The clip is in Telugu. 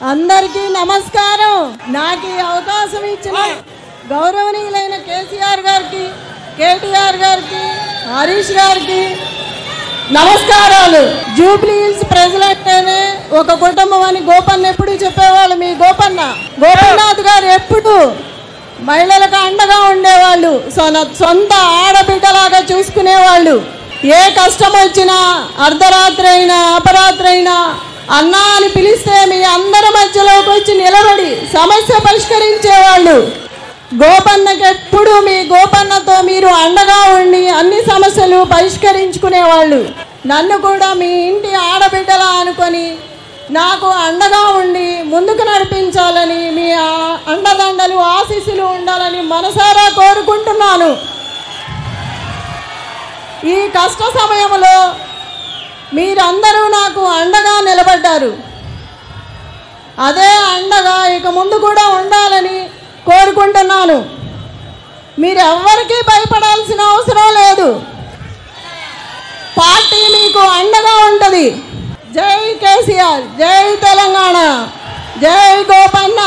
అందరికీ నమస్కారం. నాకు ఈ అవకాశం ఇచ్చిన గౌరవనీయులైన కేసీఆర్ గారికి, కేటీఆర్ గారికి, హరీష్ గారికి నమస్కారాలు. జూబ్లీ హిల్స్ ప్రజలంటేనే ఒక కుటుంబం అని గోపన్న ఎప్పుడు చెప్పేవాళ్ళు. మీ గోపన్నాథ్ గారు ఎప్పుడు మహిళలకు అండగా ఉండేవాళ్ళు, సొంత ఆడబిడ్డలాగా చూసుకునేవాళ్ళు. ఏ కష్టం వచ్చినా అర్ధరాత్రి అయినా అపరాత్రి అయినా అన్నా అని పిలిస్తే మీ అందరి మధ్యలోకి వచ్చి నిలబడి సమస్య పరిష్కరించేవాళ్ళు. గోపన్నకి ఎప్పుడు మీ గోపన్నతో మీరు అండగా ఉండి అన్ని సమస్యలు పరిష్కరించుకునేవాళ్ళు. నన్ను కూడా మీ ఇంటి ఆడబిడ్డలా అనుకొని నాకు అండగా ఉండి ముందుకు నడిపించాలని, మీ అండదండలు ఆశీస్సులు ఉండాలని మనసారా కోరుకుంటున్నాను. ఈ కష్ట సమయంలో మీరందరూ నాకు అండగా నిలబడ్డారు. అదే అండగా ఇక ముందు కూడా ఉండాలని కోరుకుంటున్నాను. మీరెవ్వరికీ భయపడాల్సిన అవసరం లేదు. పార్టీ మీకు అండగా ఉంటుంది. జై కేసీఆర్, జై తెలంగాణ, జై గోపన్న.